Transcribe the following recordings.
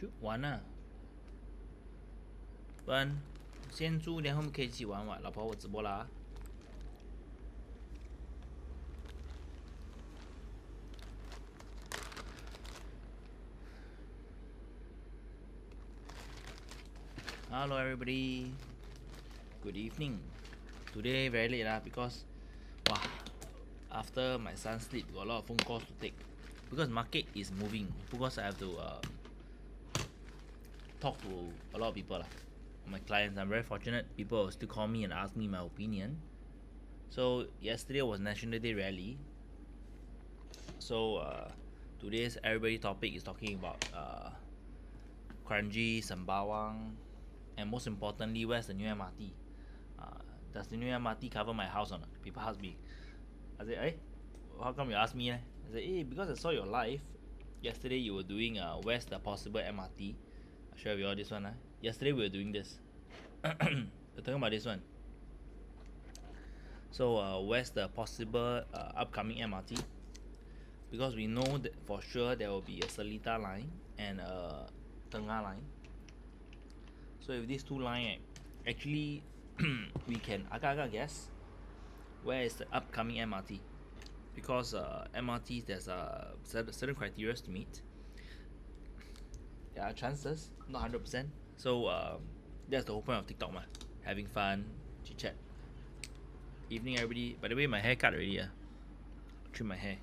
去玩啊，不然先租，然后我们可以一起玩玩。老婆，我直播啦。Hello everybody, good evening. Today very late lah because wow, after my son sleep got a lot of phone calls to take because market is moving, because I have to talk to a lot of people lah. My clients, I'm very fortunate, people will still call me and ask me my opinion. So yesterday was National Day rally, so today's everybody topic is talking about Kranji, Sembawang, and most importantly, where's the new MRT? Does the new MRT cover my house or not? People ask me. I say, hey, how come you ask me? I say, hey, because I saw your live. Yesterday you were doing where's the possible MRT? I'll share with you all this one. Yesterday we were doing this. We're talking about this one. So where's the possible upcoming MRT? Because we know that for sure there will be a Seletar line and a Tengah line. So if these two lines, actually we can agak-agak guess where is the upcoming MRT, because MRTs there's certain criteria to meet. There are chances, not 100%. So that's the whole point of TikTok, having fun, chit chat. Evening everybody. By the way, my hair cut already. Trim my hair.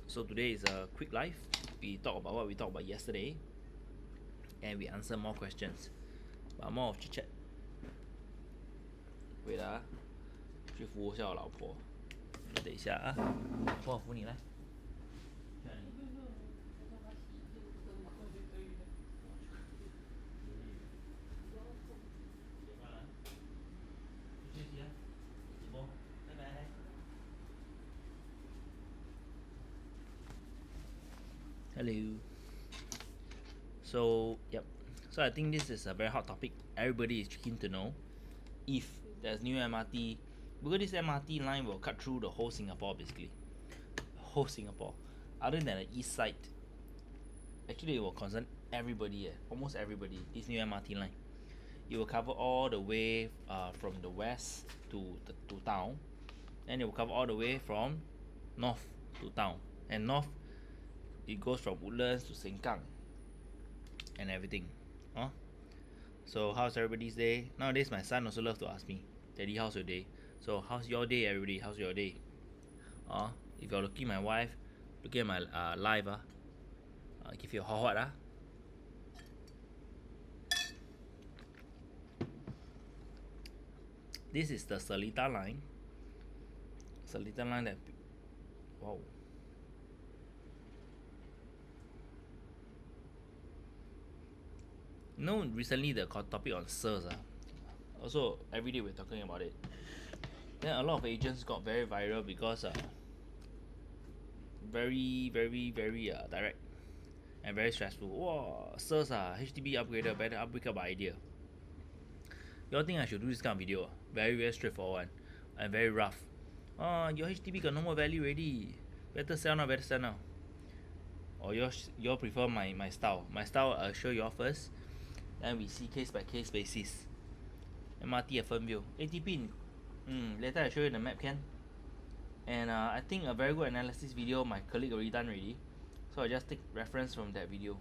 So today is a quick live. We talk about what we talked about yesterday, and we answer more questions, but more of chit chat. Wait 去扶我下我老婆。等一下啊，老婆我扶你来。Hello. So yep. So I think this is a very hot topic. Everybody is keen to know if there's new MRT, because this MRT line will cut through the whole Singapore basically. Whole Singapore. Other than the east side. Actually it will concern everybody, almost everybody, this new MRT line. It will cover all the way from the west to town, and it will cover all the way from north to town. And north, it goes from Woodlands to Sengkang and everything. So how's everybody's day? Nowadays my son also loves to ask me, Daddy, how's your day? So how's your day, everybody? How's your day? If you're looking at my wife, looking at my live, give you a huat. This is the Seletar line. Seletar line that, wow. Recently the topic on SIRS, also every day we're talking about it. Then a lot of agents got very viral because very direct and very stressful. Wow, SIRS HDB upgrader, better upgrade up idea. You all think I should do this kind of video? Very straightforward and very rough. Your HDB got no more value already. Better sell now. Or you all prefer my style? My style I'll show you all first. Then we see case by case basis. MRT a firm view. ATP, later I show you the map, can. And I think a very good analysis video my colleague already done already. So I just take reference from that video.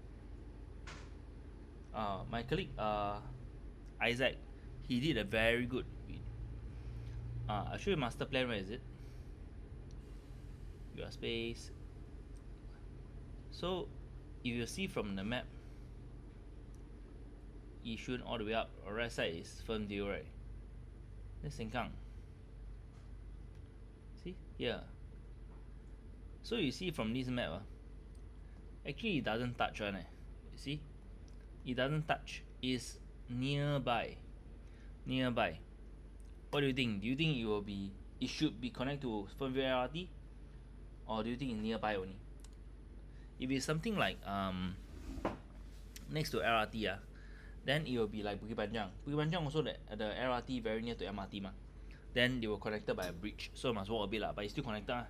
My colleague Isaac, he did a very good video. I'll show you master plan. Where is it? Your space. So if you see from the map, Yishun all the way up, right side is Fernvale, right? That's Sengkang. See here. So you see from this map, actually it doesn't touch one. You see, it doesn't touch. It's nearby. What do you think? Do you think it should be connected to Fernvale LRT, or do you think it's nearby only? If it's something like next to LRT, then it will be like Bukit Panjang. Bukit Panjang also the LRT very near to MRT Then they were connected by a bridge, so must walk a bit but it's still connected,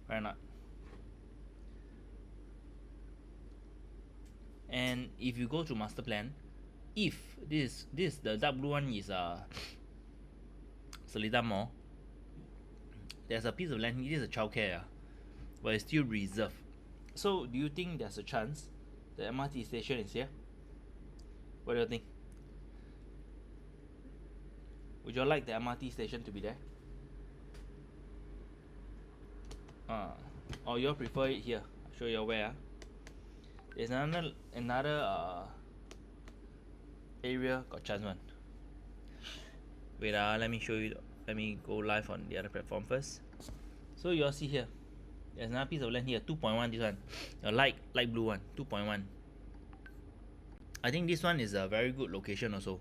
right or not? And if you go to master plan, if this the dark blue one is Seletar Mall, there's a piece of land. It is a childcare, but it's still reserved. So do you think there's a chance the MRT station is here? What do you think? Would you like the MRT station to be there? Or you prefer it here? I'll show you where. There's another area got chance one. Wait, let me show you. Let me go live on the other platform first. So you all see here, there's another piece of land here, 2.1. This one, a light blue one, 2.1. I think this one is a very good location also.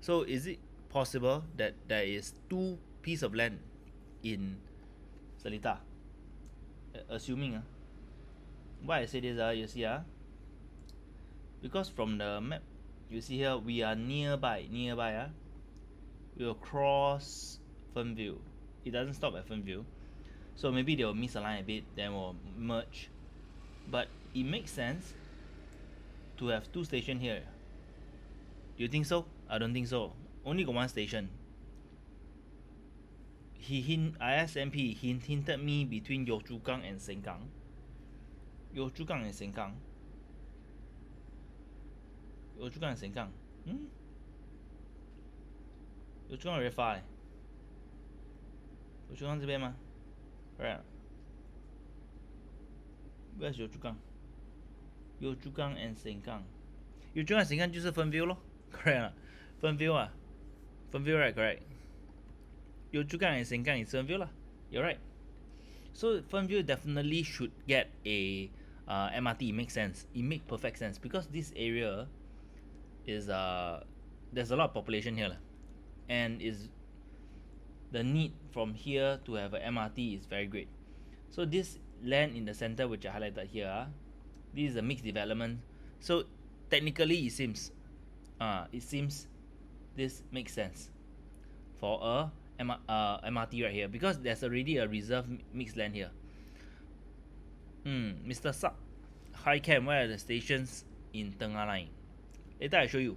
So is it possible that there is two piece of land in Seletar? Assuming why I say this, you see, because from the map you see here we are nearby. We will cross Fernview. It doesn't stop at Fernview, so maybe they will misalign a bit, then will merge. But it makes sense to have two stations here. Do you think so? I don't think so. Only got one station. ISMP hinted me between Yio Chu Kang and Sengkang. Yio Chu Kang and Sengkang. Yio Chu Kang and Sengkang. Yio Chu Kang very far. Yio Chu Kang 这边吗 ？Right. Where's Yio Chu Kang? Yio Chu Kang and Sengkang. Yio Chu Kang and Sengkang 就是 Fernview 咯 ，correct ？Fernview Fernview right, correct. Yio Chu Kang and Sengkang is Fernview lah. You're right. So Fernview definitely should get a MRT. It makes sense. It makes perfect sense because this area is there's a lot of population here lah, and is the need from here to have an MRT is very great. So this land in the center which I highlighted here, this is a mixed development. So technically it seems this makes sense for a MRT right here because there's already a reserved mixed land here. Mr. Sak, hi Cam, where are the stations in Tengah line? Later I show you.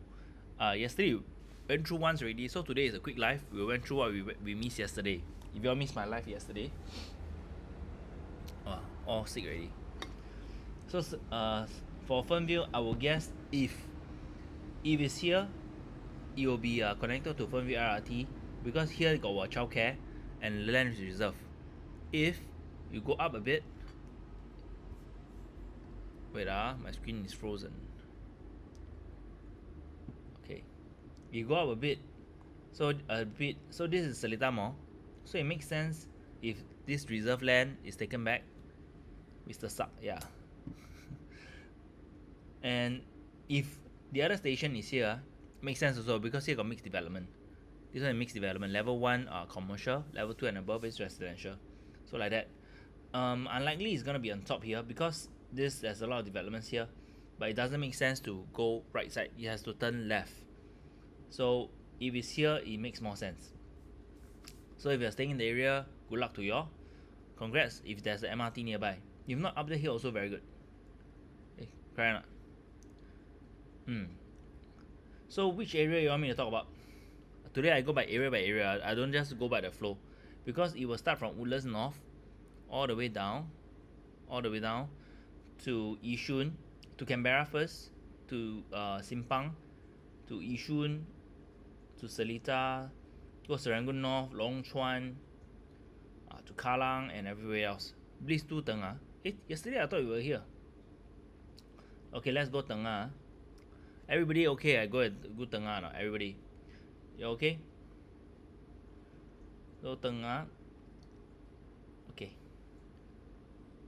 Yesterday we went through once already, so today is a quick live. We went through what we missed yesterday. If you all missed my live yesterday, all sick already. So for Fernview, I will guess if it's here, it will be connected to Fernview RRT because here got a childcare and land reserve. If you go up a bit, wait, my screen is frozen. Okay, you go up a bit, so this is Seletar Mall, so it makes sense if this reserve land is taken back. Mr. Sak, yeah. And if the other station is here, makes sense also because here got mixed development. This one is mixed development. Level 1 commercial, level 2 and above is residential. So like that. Unlikely it's gonna be on top here because there's a lot of developments here, but it doesn't make sense to go right side. It has to turn left. So if it's here, it makes more sense. So if you're staying in the area, good luck to you all. Congrats if there's an MRT nearby. If not, up the hill also very good. Correct. So which area you want me to talk about? Today I go by area. I don't just go by the flow because it will start from Woodlands North all the way down to Yishun, to Canberra first, to Simpang, to Yishun, to Seletar, go Serangoon North, Long Chuan, to Kallang and everywhere else. Please do Tengah. Yesterday I thought you were here. Okay, let's go Tengah. Everybody okay? I go Tengah now. Everybody, you okay? Go Tengah. Okay.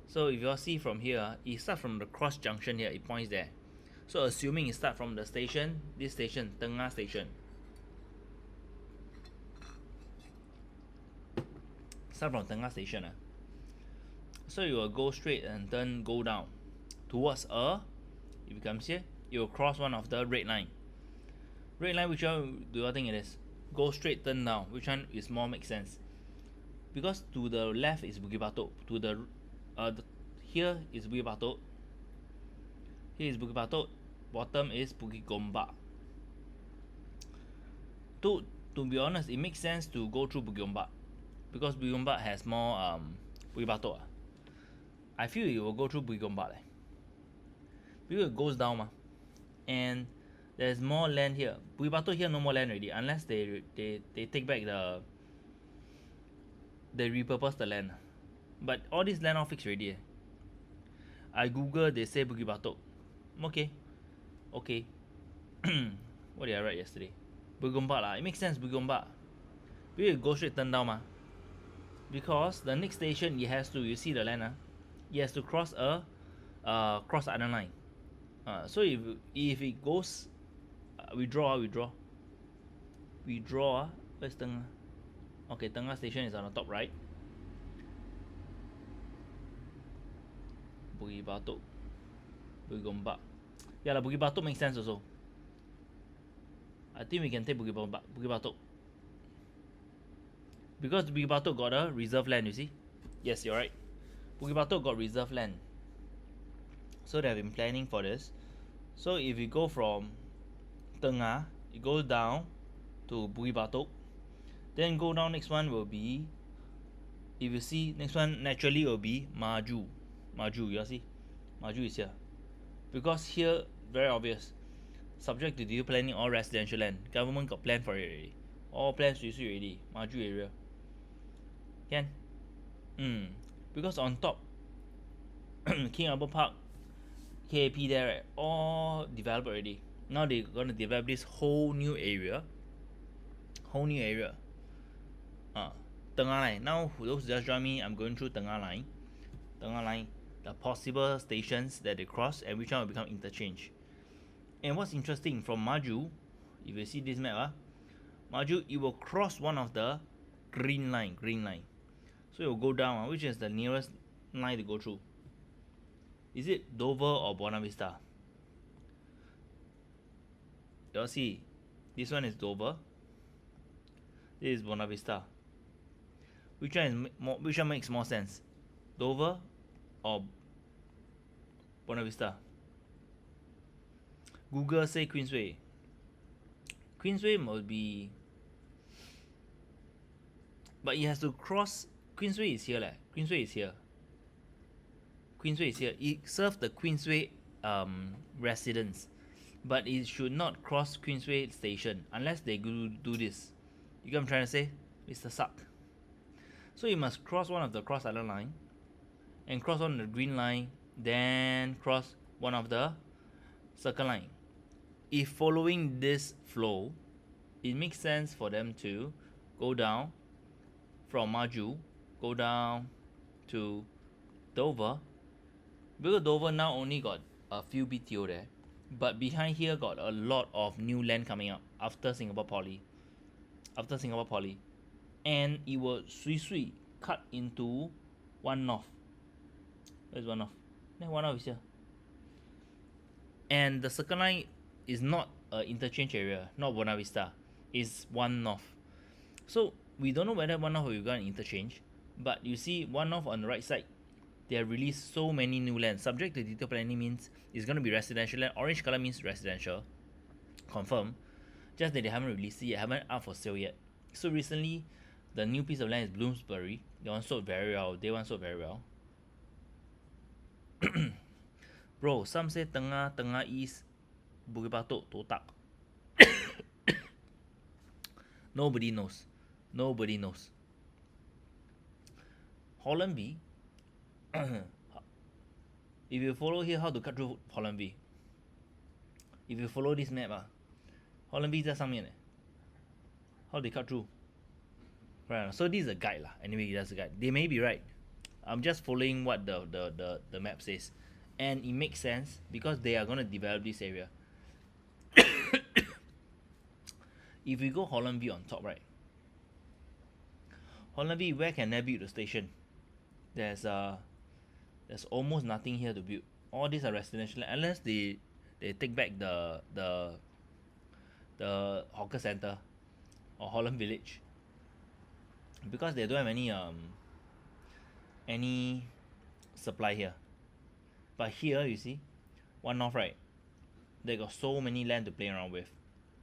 So if you all see from here, it starts from the cross junction here. It points there. So assuming it starts from the station, this station, Tengah station. Start from Tengah station. So you will go straight and then go down towards if it comes here, you will cross one of the red line. Red line, which one do you think it is? Go straight, turn down. Which one is more make sense? Because to the left is Bukit Batok. To here is Bukit Batok. Here is Bukit Batok. bottom is Bukit Gombak. To be honest, it makes sense to go through Bukit Gombak because Bukit Gombak has more Bukit Batok. I feel it will go through Bukit Gombak. Because it goes down, and there's more land here. Bukit Batok here no more land already unless they take back they repurpose the land. But all this land all fixed already. I Google, they say Bukit Batok. Okay. What did I write yesterday? Bukit Gombak lah. It makes sense, Bukit Gombak. We will go straight turn down because the next station it has to, you see the land it has to cross a cross island line. So if it goes where's Tengah? Okay, Tengah station is on the top right. Bukit Batok, Bukit Gombak. Yeah, Bukit Batok makes sense also. I think we can take Bukit Batok. Because Bukit Batok got a reserve land, you see? Yes, you're right. Bukit Batok got reserve land. So they have been planning for this. So if you go from Tengah, it goes down to Bukit Batok. Then go down, next one will be, if you see, next one naturally will be Maju. You see? Maju is here. Because here, very obvious. Subject to detailed planning, all residential land. Government got plan for it already. All plans already. Maju area. Can? Because on top, King Albert Park, KAP there, right, all developed already. Now they're gonna develop this whole new area. Tengah line. Now for those who just join me, I'm going through Tengah line. The possible stations that they cross and which one will become interchange. And what's interesting, from Maju, if you see this map, Maju, it will cross one of the green line. So it will go down, which is the nearest line to go through. Is it Dover or Buona Vista? You'll see, this one is Dover. This is Buona Vista. Which one makes more sense? Dover or Buona Vista? Google say Queensway. Queensway must be, but it has to cross. Queensway is here, Queensway is here. It serves the Queensway residents, but it should not cross Queensway station unless they do this. You get what I'm trying to say, Mr. Suck? So you must cross one of the cross island line, and cross on the green line, then cross one of the circle line. If following this flow, it makes sense for them to go down from Maju, go down to Dover, because Dover now only got a few BTO there, but behind here got a lot of new land coming up after Singapore Poly, and it will sui cut into One North. Where's One North? One North is here, and the circle line is not an interchange area, not Buona Vista, is One North. So we don't know whether One North will go an interchange, but you see One North on the right side, they have released so many new land. Subject to detailed planning means it's going to be residential land. Orange color means residential, confirm. Just that they haven't released it yet, haven't out for sale yet. So recently, the new piece of land is Bloomsbury. They one sold very well. Bro, some say Tengah East, Bukit Batok, Totak. Nobody knows. Holland V. If you follow here how to cut through Holland V. If you follow this map, Holland V 在上面 How they cut through? Right. So this is a guide lah. Anyway, that's a guide. They may be right. I'm just following what the map says, and it makes sense because they are gonna develop this area. If we go Holland V on top, right? Holland V, where can they build the station? There's almost nothing here to build. All these are residential unless they take back the hawker center or Holland Village, because they don't have any supply here. But here you see One North, right? they got so many land to play around with.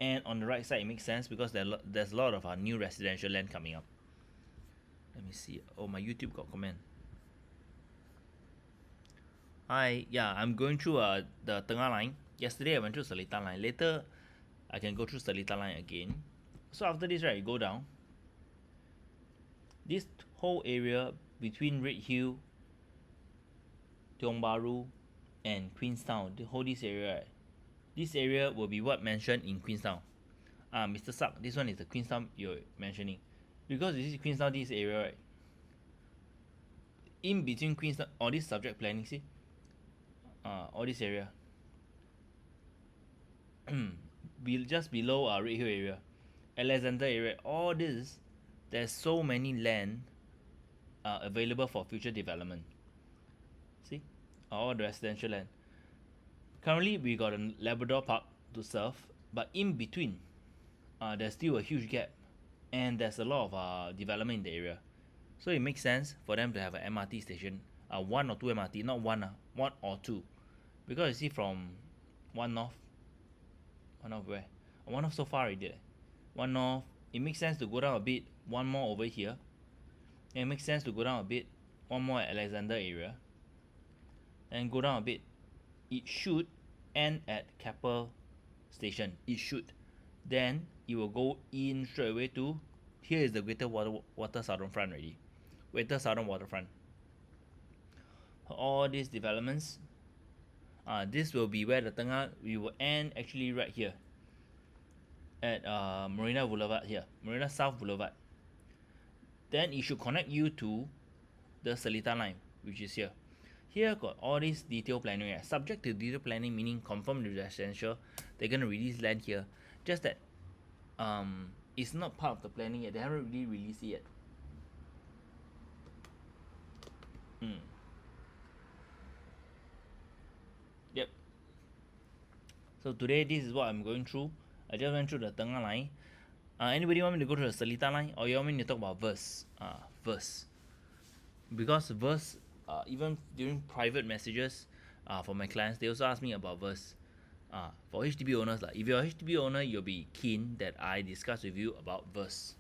And on the right side, it makes sense because there's a lot of new residential land coming up. Let me see. Oh, my YouTube got comment. Hi, yeah, I'm going through the Tengah line. Yesterday I went through Seletar line. Later, I can go through Seletar line again. So after this, right, you go down. This whole area between Redhill, Tiong Bahru, and Queenstown, the whole this area, right, this area will be what mentioned in Queenstown. Mr. Suck, this one is the Queenstown you're mentioning. Because this is Queenstown, this area, right? In between Queenstown, all this subject planning, see? All this area. Just below Redhill area, Alexander area, all this, there's so many land available for future development. See? All the residential land. Currently, we got a Labrador Park to serve, but in between, there's still a huge gap, and there's a lot of development in the area. So it makes sense for them to have an MRT station, one or two MRT, not one, one or two, because you see from One North where? One North so far already. One North, it makes sense to go down a bit, one more over here. And it makes sense to go down a bit, one more at Alexander area, and go down a bit. It should end at Keppel Station. It should. Then it will go in straight away to, here is the Greater Water Southern Front already. Greater Southern Waterfront. All these developments, this will be where the Tengah, we will end actually right here at Marina Boulevard here, Marina South Boulevard. Then it should connect you to the Seletar line, which is here. Here got all this detail planning, right? Subject to detail planning, meaning confirmed residential. They're gonna release land here. Just that it's not part of the planning yet. They haven't really released it yet. Yep. So today this is what I'm going through. I just went through the Tengah line. Anybody want me to go to the Seletar line, or you want me to talk about verse? Verse. Because verse, even during private messages, for my clients, they also ask me about verse. For HDB owners, if you're a HDB owner, you'll be keen that I discuss with you about verse.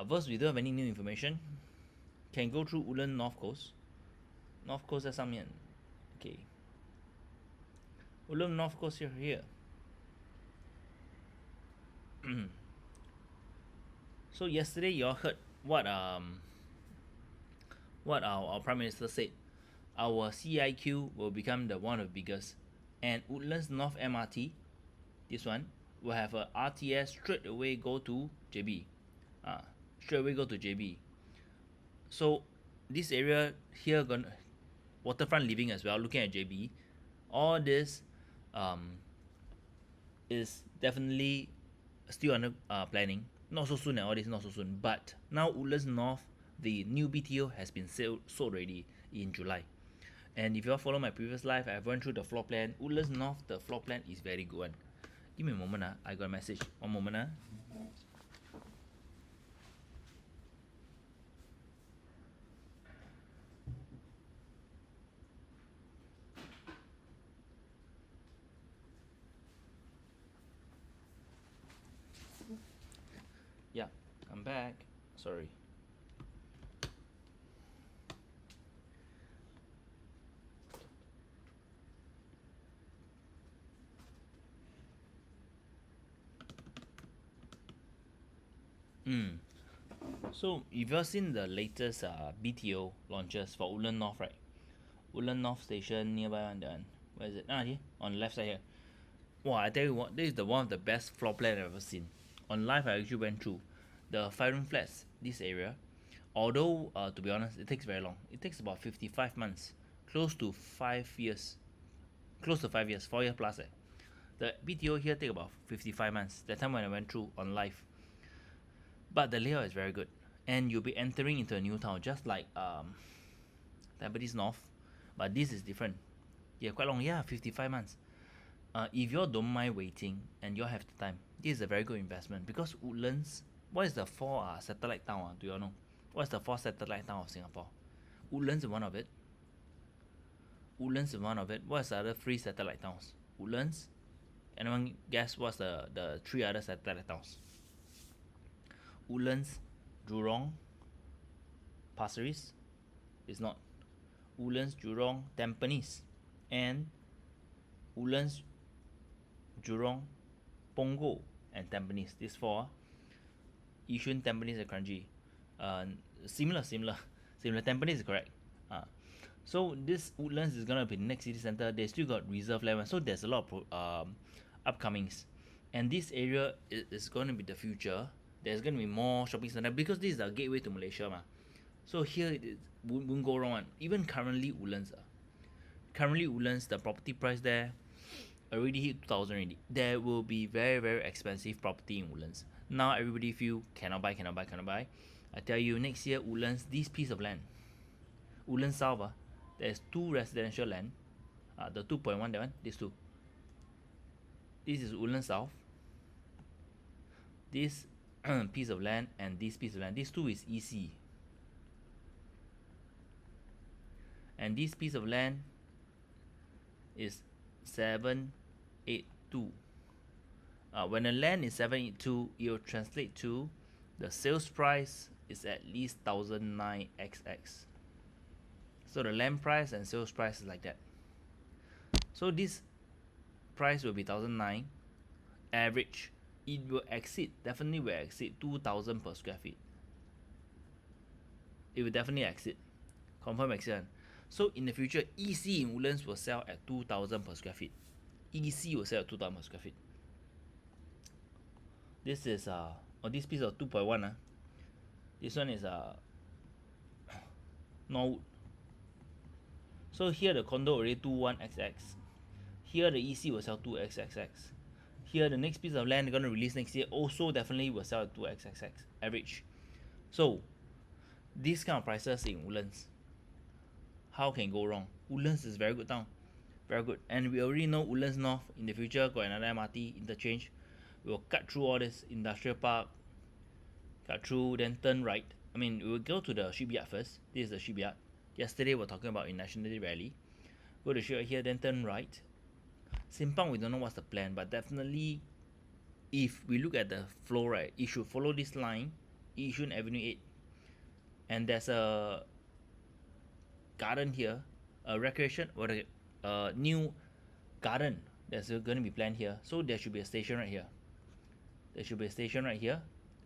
Verse, we don't have any new information. Can go through Woodlands North Coast. North Coast 在上面. Okay. Woodlands North Coast here. So yesterday you all heard what our Prime Minister said. Our CIQ will become the one of the biggest, and Woodlands North MRT, this one, will have a RTS straight away go to JB. So this area here waterfront living as well, looking at JB. All this is definitely still under planning. Not so soon, all this not so soon. But now Woodlands North, the new BTO has been sold already in July. And if you all follow my previous live, I've run through the floor plan. Woodlands North, the floor plan is very good one. Give me a moment, I got a message. One moment. Yeah, I'm back. Sorry. So if you've seen the latest BTO launches for Woodlands North, right? Woodlands North Station nearby one, that one. Where is it? Here, on the left side here. Wow, I tell you what, this is the one of the best floor plan I've ever seen. On live, I actually went through the 5-room flats, this area. Although, to be honest, it takes very long. It takes about 55 months, close to 5 years. 4 years plus. The BTO here take about 55 months. That time when I went through on live. But the layout is very good, and you'll be entering into a new town, just like Tampines North, but this is different. Yeah, quite long. Yeah, 55 months. If you don't mind waiting and you have the time, this is a very good investment, because Woodlands, what is the 4 satellite town? Do you all know? What's the 4 satellite town of Singapore? Woodlands is one of it. What is the other 3 satellite towns? Woodlands, Anyone guess what's the three other satellite towns? Woodlands, Jurong, Pasir Ris. It's not. Woodlands, Jurong, Tampines, and Woodlands, Jurong, Punggol, and Tampines. These four. Yishun, Tampines, and Kranji. Uh, similar. Tampines is correct. So this Woodlands is gonna be the next city center. They still got reserve land, so there's a lot of upcomings, and this area is going to be the future. There's going to be more shopping center because this is the gateway to Malaysia, ma. So here it won't go wrong. One. Even currently Woodlands, the property price there already hit 2,000 already. There will be very expensive property in Woodlands. Now everybody feel cannot buy. I tell you, next year Woodlands, this piece of land, Woodlands South, there's two residential land, the 2.1 that one, these two. This is Woodlands South. This piece of land and this piece of land, these two is EC. And this piece of land is 782. When the land is 782, it will translate to the sales price is at least 1,009 XX. So the land price and sales price is like that. So this price will be 1,009 average. It will definitely exceed 2,000 per square feet. It will definitely exceed, confirm exceed. So in the future, EC in Woodlands will sell at 2,000 per square feet. EC will sell at 2,000 per square feet. This is this piece of 2.1. This one is Norwood. So here the condo already 21XX. Here the EC will sell 2XXX. Here the next piece of land they're gonna release next year also definitely will sell at 2XXX average. So these kind of prices in Woodlands, how can go wrong? Woodlands is very good town, very good. And we already know Woodlands North in the future got another MRT interchange. We'll cut through all this industrial park, cut through, then turn right. I mean, we will go to the shipyard first. This is the shipyard. Yesterday we were talking about in National Day Rally. Go to shipyard here, then turn right. Simpang, we don't know what's the plan, but definitely, if we look at the flow, right, it should follow this line, Yishun Avenue 8. And there's a garden here, a recreation, or a new garden that's going to be planned here. So there should be a station right here. There should be a station right here,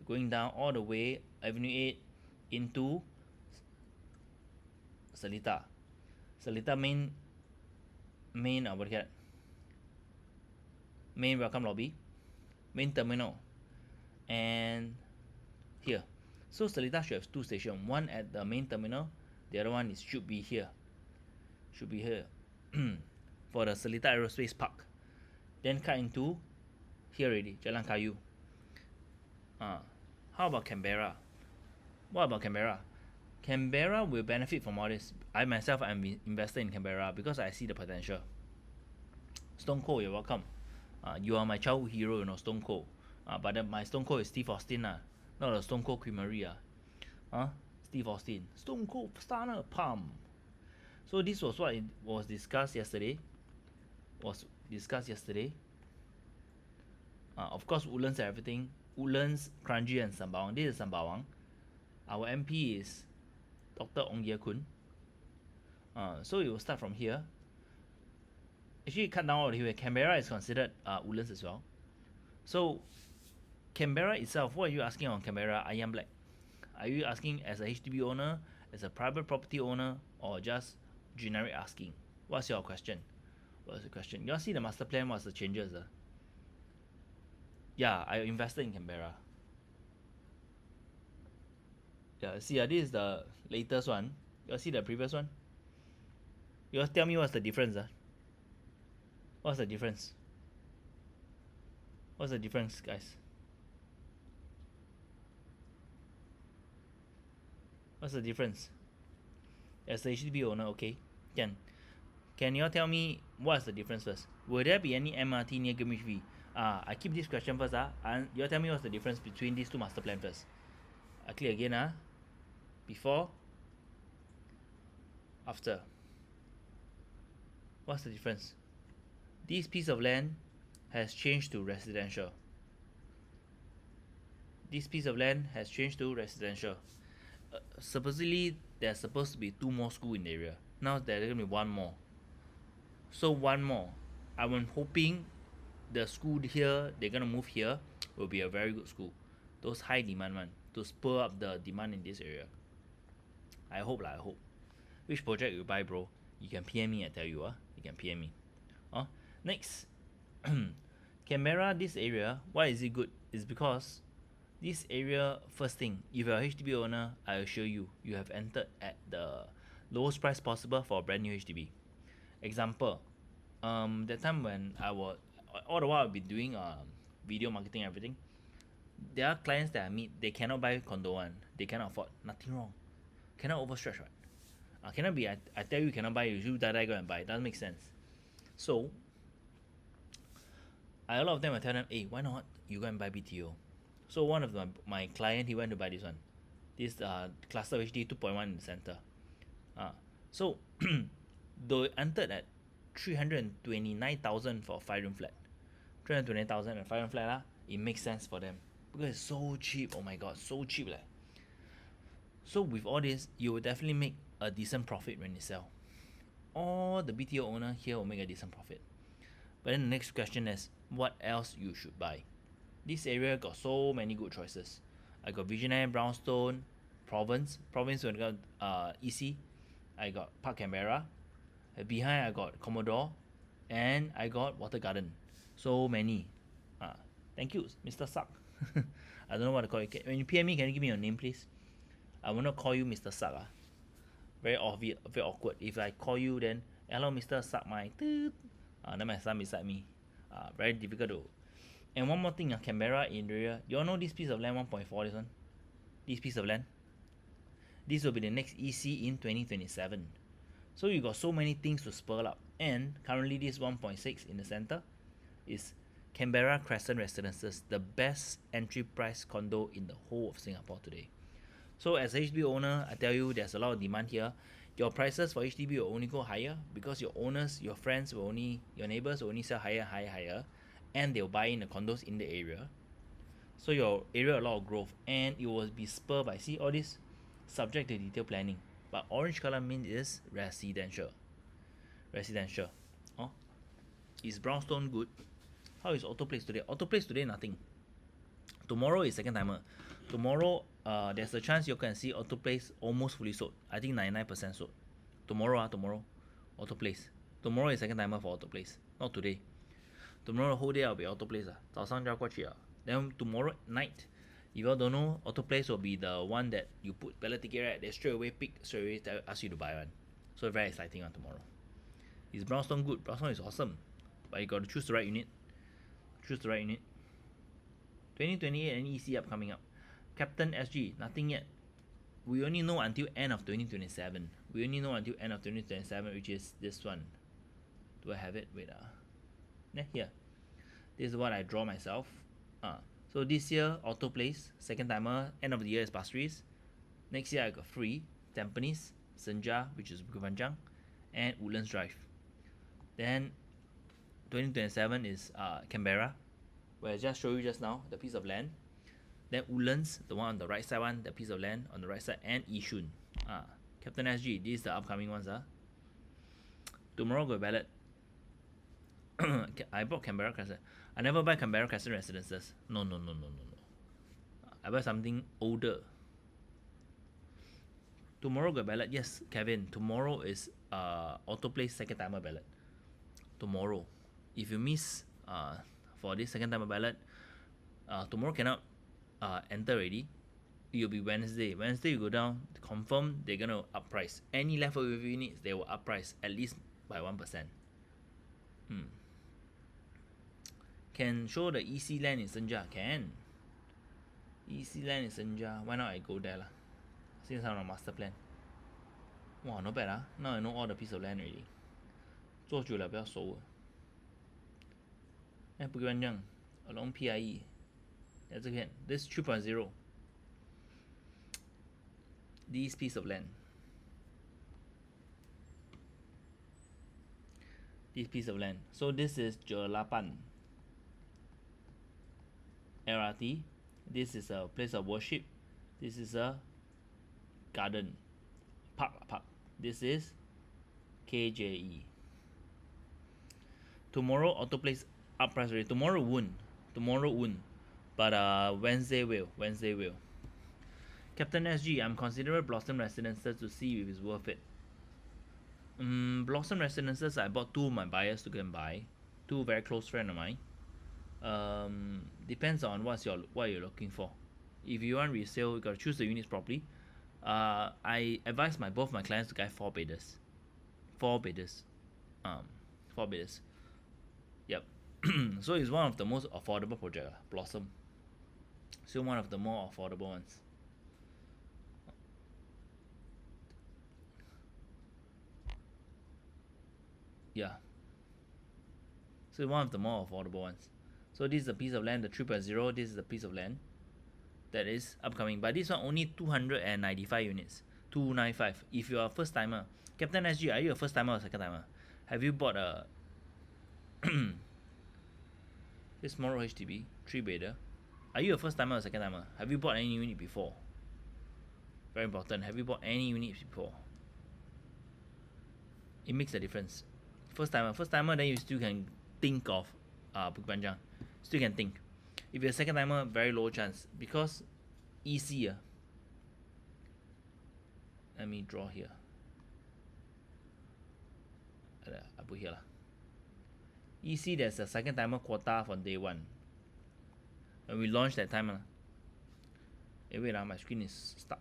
going down all the way Avenue 8 into Seletar. Seletar main what do you get? Main welcome lobby, main terminal, and here. So Seletar should have two stations. One at the main terminal, the other one should be here. For the Seletar Aerospace Park. Then cut into here already, Jalan Kayu. How about Canberra? What about Canberra? Canberra will benefit from all this. I myself am invested in Canberra because I see the potential. Stone Cold, you're welcome. You are my childhood hero, you know, Stone Cold. But then my Stone Cold is Steve Austin, not the Stone Cold Creamery. Steve Austin. Stone Cold Stunner Palm. So this was what it was discussed yesterday. Of course, Woodlands and everything. Woodlands, Kranji, and Sembawang. This is Sembawang. Our MP is Dr. Ong Ye Kun. So it will start from here. Actually, cut down all the way. Canberra is considered Woodlands as well. So Canberra itself, what are you asking on Canberra? Ayam Black. Are you asking as a HDB owner, as a private property owner, or just generic asking? What's your question? What's the question? You all see the master plan? What's the changes? Yeah, I invested in Canberra. Yeah, see, this is the latest one. You all see the previous one? You all tell me what's the difference? What's the difference? What's the difference, guys? What's the difference? As a HDB owner, okay. Can you all tell me what's the difference first? Will there be any MRT near Greenwich V? I keep this question first. And you all tell me what's the difference between these two master plans first. I click again. Before, after. What's the difference? This piece of land has changed to residential. This piece of land has changed to residential. Supposedly, there's supposed to be 2 more schools in the area. Now there's going to be 1 more. So 1 more. I'm hoping the school here, they're going to move here, will be a very good school. Those high demand one, to spur up the demand in this area. I hope lah, I hope. Which project you buy, bro? You can PM me, I tell you. You can PM me. Next. Canberra, this area, why is it good? It's because this area, first thing, if you're a HDB owner, I assure you, you have entered at the lowest price possible for a brand new HDB. Example, that time when I was, all the while I've been doing video marketing and everything, there are clients that I meet, they cannot buy condo one, they cannot afford, nothing wrong. Cannot overstretch, right? Cannot be, I tell you cannot buy, you die go and buy, it doesn't make sense. So, a lot of them I tell them, hey, why not you go and buy BTO? So one of my client, he went to buy this one. This cluster HD 2.1 in the center. So they entered at 329,000 for a 5-room flat. 329,000 and 5-room flat, it makes sense for them. Because it's so cheap, oh my god, so cheap. So with all this, you will definitely make a decent profit when you sell. All the BTO owner here will make a decent profit. But then the next question is, what else you should buy? This area got so many good choices. I got Visionary, Brownstone, Province when I got EC. I got Park Canberra. Behind I got Commodore, and I got Water Garden. So many. Thank you, Mr. Suck. I don't know what to call you. When you PM me, can you give me your name, please? I will not call you Mr. Suck. Very obvious, very awkward. If I call you, then hello, Mr. Suck my. Then my son beside me. Very difficult to. And one more thing, Canberra area. You all know this piece of land 1.4, this one? This piece of land? This will be the next EC in 2027. So you got so many things to spur up. And currently this 1.6 in the center is Canberra Crescent Residences, the best entry price condo in the whole of Singapore today. So as a HDB owner, I tell you there's a lot of demand here. Your prices for HDB will only go higher because your owners, your friends will only, your neighbors will only sell higher. And they'll buy in the condos in the area. So your area a lot of growth, and it will be spurred by, see all this, subject to detailed planning. But orange color means is residential. Is Brownstone good? How is Auto Place today? Auto Place today nothing. Tomorrow is second timer. Tomorrow there's a chance you can see Auto Place almost fully sold. I think 99% sold. Tomorrow Auto Place. Tomorrow is second timer for Auto Place. Not today. Tomorrow the whole day I'll be Auto Place. 早上就要过去了. Then tomorrow night, if you all don't know, Auto Place will be the one that you put ballot ticket, right? They straight away pick, straight away ask you to buy one. So very exciting on tomorrow. Is Brownstone good? Brownstone is awesome. But you got to choose the right unit. 2028 and EC coming up. Captain SG, nothing yet. We only know until end of 2027. Which is this one. Do I have it? Wait. Here. This is what I draw myself. So this year, Auto Place, second timer, end of the year is Pasir Ris. Next year I got free Tampines, Senja, which is Bukit Panjang, and Woodlands Drive. Then 2027 is Canberra, where I just showed you just now, the piece of land. Then Woodlands, the one on the right side one, the piece of land on the right side, and Yishun. Captain SG, these are the upcoming ones. Tomorrow go ballot. I bought Canberra Crescent. I never buy Canberra Crescent Residences. No. I buy something older. Tomorrow got ballot. Yes, Kevin. Tomorrow is Auto Place second timer ballot. Tomorrow. If you miss for this second timer ballot, tomorrow cannot enter already. It'll be Wednesday. Wednesday you go down, confirm they're gonna up price. Any leftover units they will up price at least by 1%. Can show the EC land in Senja? Can. EC land in Senja. Why not I go there lah? Since I'm on a master plan. Wow, not bad. Now I know all the piece of land already. 做久了比较熟了。Bukit Panjang along PIE. That's again. This 3.0. This piece of land. So this is Jelapan. MRT. This is a place of worship. This is a garden. Park. This is KJE. Tomorrow auto place up price already. Tomorrow won't. But Wednesday will. Captain SG, I'm considering Blossom Residences to see if it's worth it. Blossom Residences, I bought two of my buyers to go and buy. Two very close friends of mine. Depends on what you're looking for. If you want resale, you gotta choose the units properly. I advise both my clients to get 4 bidders. 4 bidders. 4 bidders. Yep. So it's one of the most affordable project, Blossom. Still one of the more affordable ones. Yeah. So one of the more affordable ones. So this is a piece of land, the 3.0. This is a piece of land that is upcoming. But this one only 295 units. 295. If you are a first timer, Captain SG, are you a first timer or second timer? Have you bought a this small HDB 3-bedder? Are you a first timer or second timer? Have you bought any unit before? Very important. Have you bought any units before? It makes a difference. First timer, then you still can think of Bukit Panjang. Still can think. If you're a second timer, very low chance because EC. Let me draw here. I put here. EC, there's a second timer quota from day one. When we launched that time. Wait, my screen is stuck.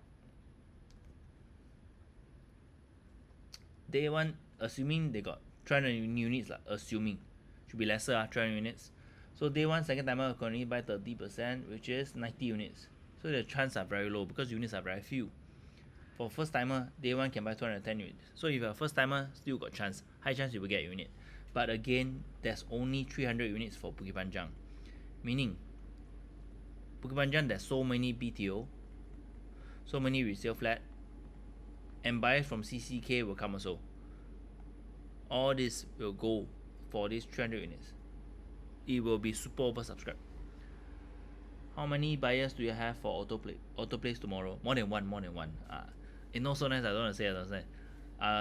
Day one, assuming they got 300 units, assuming. Should be lesser, 300 units. So day one, second timer can only buy 30%, which is 90 units. So the chances are very low because units are very few. For first timer, day one can buy 210 units. So if you're a first timer, still got chance. High chance you will get a unit. But again, there's only 300 units for Bukit Panjang. Meaning, Bukit Panjang, there's so many BTO, so many resale flat, and buyers from CCK will come also. All this will go for these 300 units. It will be super oversubscribed. How many buyers do you have for auto place tomorrow? More than one. It's not so nice. I don't want to say.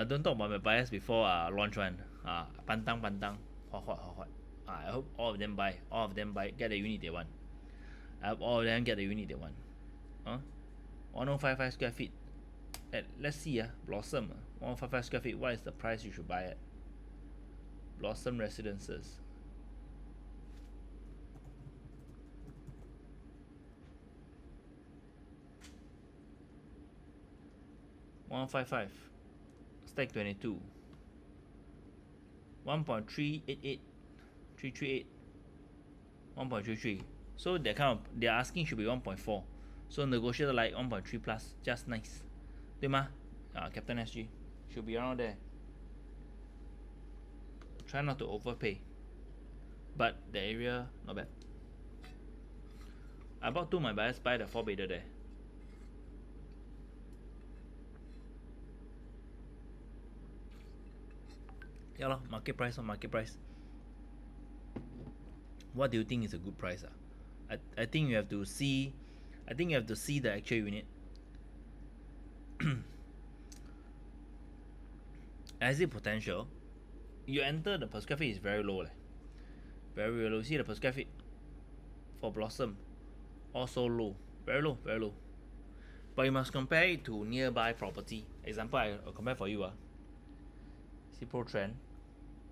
Don't talk about my buyers before launch one. Pantang, huat. I hope all of them buy. Get the unit they want. I hope all of them get the unit they want. 1055 square feet. Let's see. Blossom. 1055 square feet. What is the price you should buy at? Blossom Residences. $155. Stack 22. 1.388. 338. 1.33. So they're asking should be 1.4. So negotiate like 1.3 plus, just nice. 对吗? Captain SG should be around there. Try not to overpay. But the area not bad. I bought two my buyers buy the 4-bedder there. Yeah lor, market price. What do you think is a good price? I think you have to see the actual unit. As it potential, you enter the per square feet is very low. Very low. See the per square feet for Blossom also low. Very low. But you must compare it to nearby property. Example, I'll compare for you. See Pro Trend.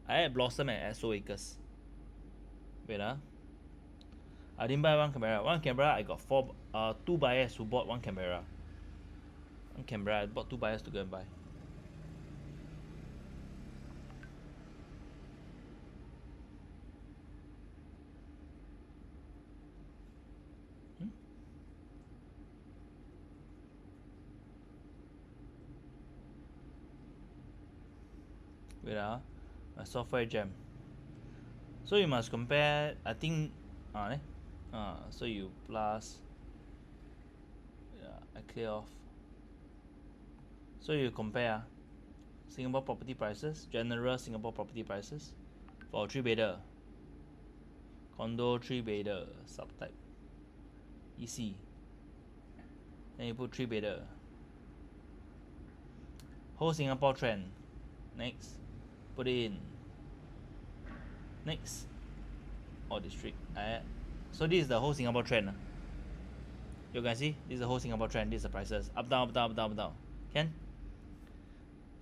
I had Blossom at SO Acres. Wait I didn't buy one Canberra. I got 2 buyers who bought one Canberra. I bought 2 buyers to go and buy. Wait my software jam. So you must compare. I think so you plus. I clear off. So you compare Singapore property prices, general Singapore property prices for 3-bedder, condo 3-bedder subtype. EC. Then you put 3 beta. Whole Singapore trend. Next. Put it in. Next. Or district. So this is the whole Singapore trend. You can see this is the whole Singapore trend. This is the prices. Up, down, up, down, up, down, up, down. Can?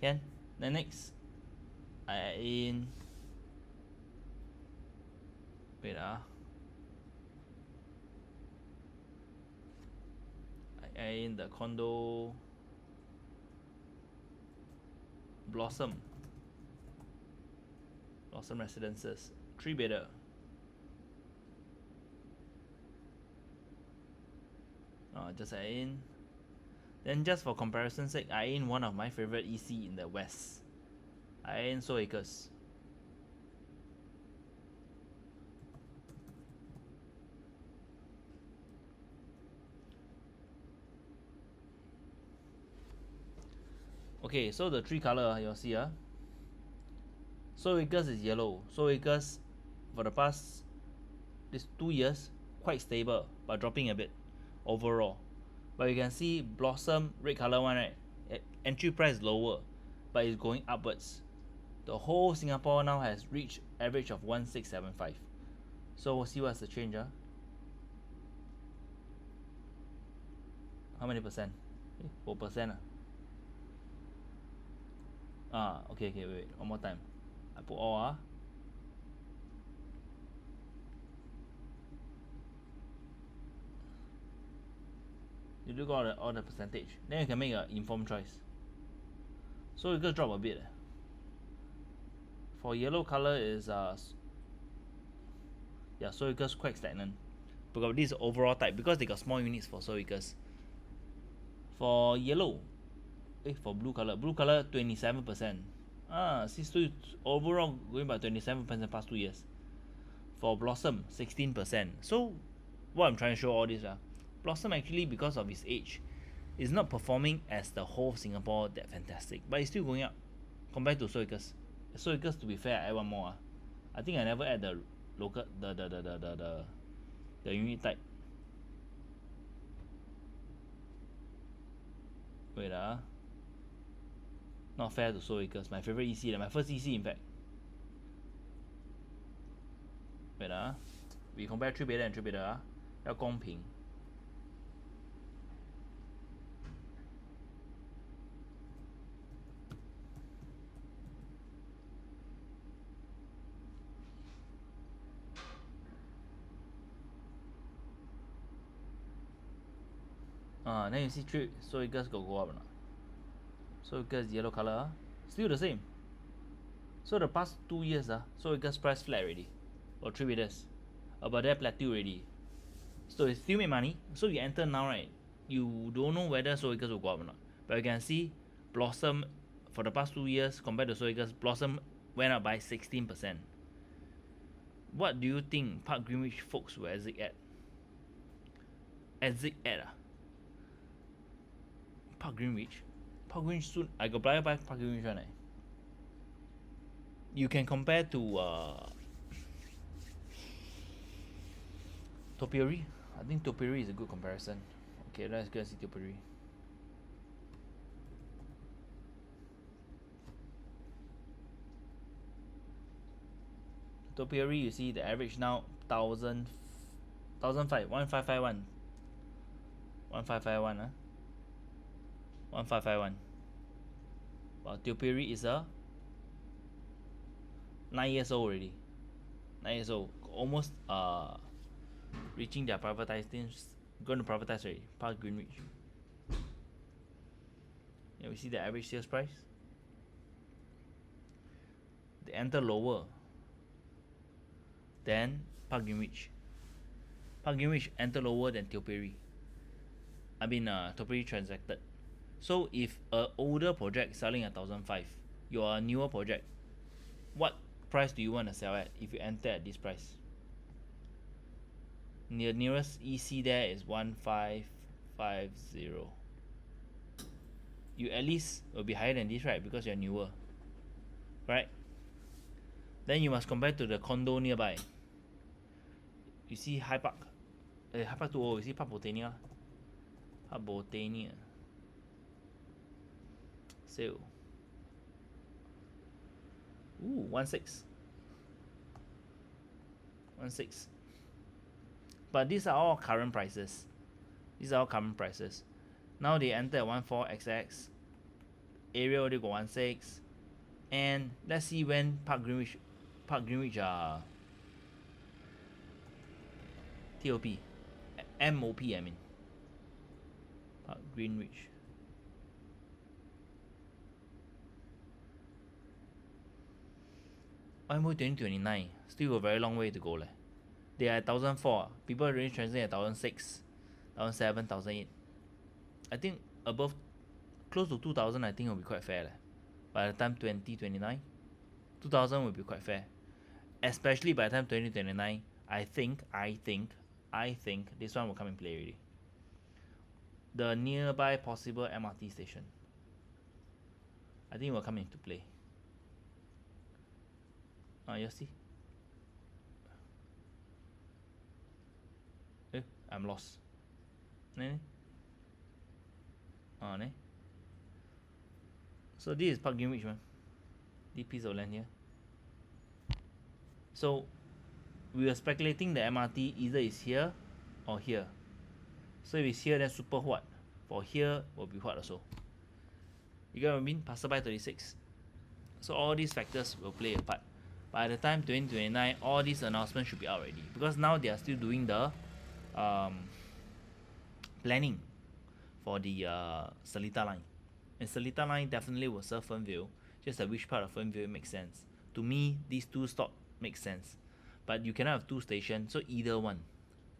Can? Then next. I add in. Wait I add in the condo Blossom Residences 3 beta. Just add in. Then just for comparison's sake, I add in one of my favorite EC in the west. I add in Soul Acres. Okay, so the 3 color you'll see Soul Acres is yellow. Soul Acres for the past these 2 years quite stable but dropping a bit overall. But you can see Blossom red color one, right? Entry price lower but it's going upwards. The whole Singapore now has reached average of 1675. So we'll see what's the change. How many percent? 4%. Okay, wait, one more time. I put all You look at all the percentage. Then you can make an informed choice. So you can drop a bit. For yellow color is Soul Acres quite stagnant. Because this is overall type because they got small units for Soul Acres. For yellow, for blue color 27%. See, overall going by 27% past 2 years. For Blossom 16%. So what I'm trying to show all this Blossom actually because of its age is not performing as the whole Singapore that fantastic, but it's still going up compared to Soul Acres. Soul Acres, to be fair, I add one more. I think I never add the local the unit type. Wait not fair to Soul Acres. My favorite EC, my first EC in fact. Wait we compare 3 beta and 3 beta 要公平。Then you see 3 Soul Acres go up or not? Soul Acres yellow color still the same. So the past 2 years Soul Acres price flat already. Or 3 betas. About that plateau already. So it still make money. So you enter now, right? You don't know whether Soul Acres will go up or not. But you can see Blossom for the past 2 years compared to Soul Acres, Blossom went up by 16%. What do you think Park Greenwich folks will exit at? Park Greenwich soon. I got buy Park Greenwich one. You can compare to Topiary. I think Topiary is a good comparison. Okay, let's go and see Topiary. Topiary, you see the average now 1551 1551 1551. Well, Topiary is 9 years old already. 9 years old, almost reaching their privatization. Going to privatize already. Park Greenwich. Yeah, we see the average sales price. They enter lower than Park Greenwich. Park Greenwich enter lower than Topiary. Topiary transacted. So if a older project selling at 1,005, you're a newer project, what price do you want to sell at if you enter at this price? The nearest EC there is 1550. You at least will be higher than this, right? Because you're newer, right? Then you must compare to the condo nearby. You see High Park. Hyper 2.0, you see Park Botania? Park Botania. Sale. Ooh, 1.6. 1.6. But these are all current prices. These are all current prices. Now they enter at 1.4xx. Area already got 1.6. And let's see when Park Greenwich TOP. MOP I mean. Park Greenwich. MOP 2029. Still a very long way to go leh. They are at 1,004. People already transit at 1,006, 1,007, 1,008. I think above, close to 2,000 I think will be quite fair leh. By the time 2029, 2,000 will be quite fair. Especially by the time 2029, I think this one will come in play already. The nearby possible MRT station. I think it will come into play. You see? I'm lost. Ne? Ne? So this is Park Greenwich, man. This piece of land here. So we were speculating the MRT either is here or here. So if it's here, then super huat. For here will be huat also. You get what I mean? Passerby 36. So all these factors will play a part. By the time 2029, all these announcements should be out already. Because now they are still doing the planning for the Seletar line. And Seletar line definitely will serve Fernvale. Just that which part of Fernvale makes sense. To me, these two stops make sense. But you cannot have two stations, so either one.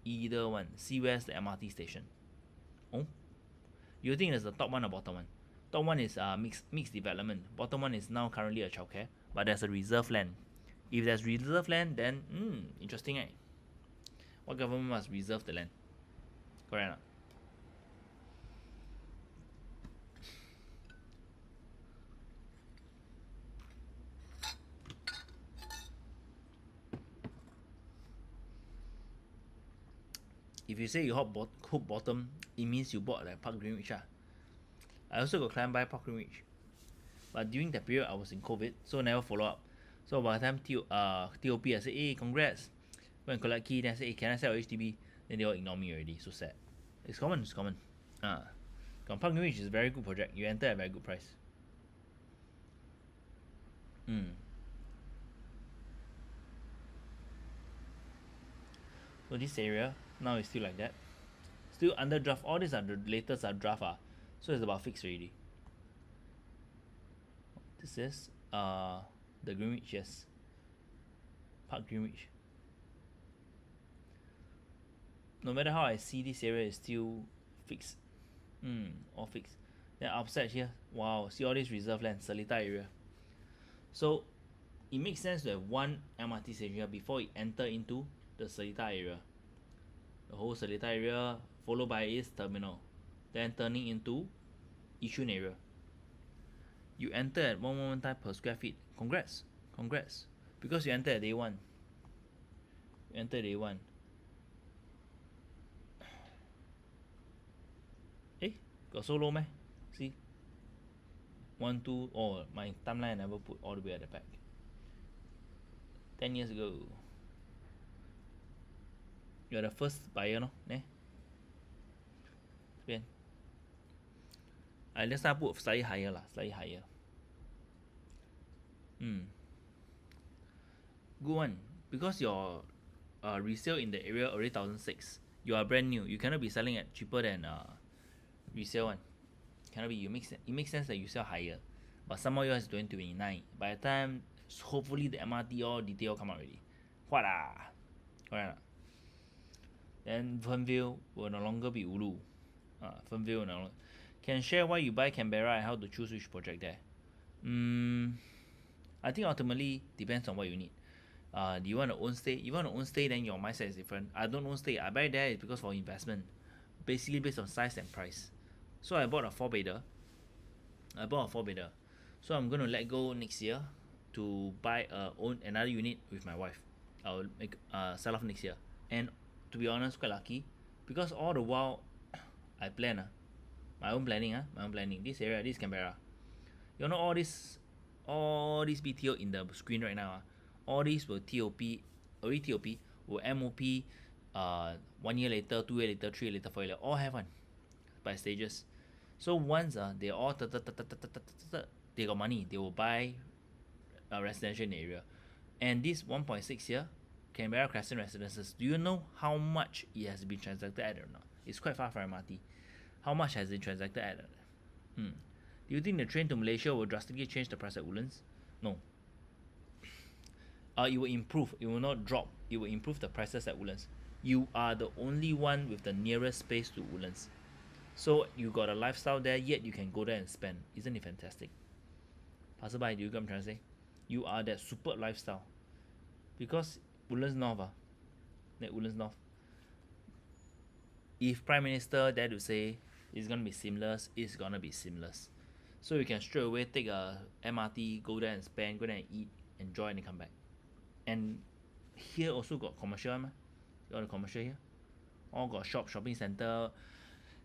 Either one. See where's the MRT station. Oh? You think there's the top one or bottom one? Top one is mixed development. Bottom one is now currently a childcare. But there's a reserve land. If there's reserve land, then interesting, eh? What government must reserve the land? Correct or not? If you say you hook bottom, it means you bought like Park Greenwich. I also got client buy Park Greenwich. But during that period, I was in COVID, so never follow up. So by the time TOP, I said, hey, congrats. Go and collect key. Then I said, hey, can I sell HDB? Then they all ignore me already. So sad. It's common. Park Greenwich is a very good project. You enter at a very good price. So this area now is still like that. Still under draft. All these are the latest draft. So it's about fixed already. This is the Greenwich, yes. Park Greenwich. No matter how I see, this area is still fixed. All fixed. Then upside here, wow, see all this reserve land, Seletar area. So it makes sense to have one MRT station here before it enter into the Seletar area. The whole Seletar area followed by its terminal. Then turning into Yishun area. You enter at 111 time per square feet. Congrats. Because you enter at day one. Got so low meh? See? 1, 2, oh, my timeline I never put all the way at the back. 10 years ago. You're the first buyer, no? Let's not put slightly higher lah, Good one. Because your resale in the area already 1,006. You are brand new. You cannot be selling at cheaper than resale one. Cannot be. It makes sense that you sell higher. But somehow yours is 2029. By the time hopefully the MRT all detail come out already. What Correct. Then Fernvale will no longer be Ulu. Fernvale will no longer. Can share why you buy Canberra and how to choose which project there. I think ultimately depends on what you need. Do you want to own stay? If you want to own stay, then your mindset is different. I don't own stay. I buy there is because for investment. Basically based on size and price. So I bought a 4-bedder. So I'm going to let go next year to buy own another unit with my wife. I'll make sell off next year. And to be honest, quite lucky. because all the while I plan my own planning my own planning. This area, this Canberra. You know all this BTO in the screen right now. All these will TOP, already TOP, will MOP. 1 year later, 2 year later, 3 year later, 4 year later, all have one by stages. So once they all they got money, they will buy a residential in the area. And this 1.6 here, Canberra Crescent residences, do you know how much it has been transacted at or not? It's quite far from MRT. How much has it transacted at? Do you think the train to Malaysia will drastically change the price at Woodlands? No. It will improve. It will not drop. It will improve the prices at Woodlands. You are the only one with the nearest space to Woodlands. So you got a lifestyle there, yet you can go there and spend. Isn't it fantastic? Passerby, do you get what I'm trying to say? You are that super lifestyle. Because Woodlands North, Woodlands North. If Prime Minister dare to say it's gonna be seamless, it's gonna be seamless. So you can straight away take a MRT, go there and spend, go there and eat, enjoy, and then come back. And here also got commercial, you got the commercial here. All got shopping center.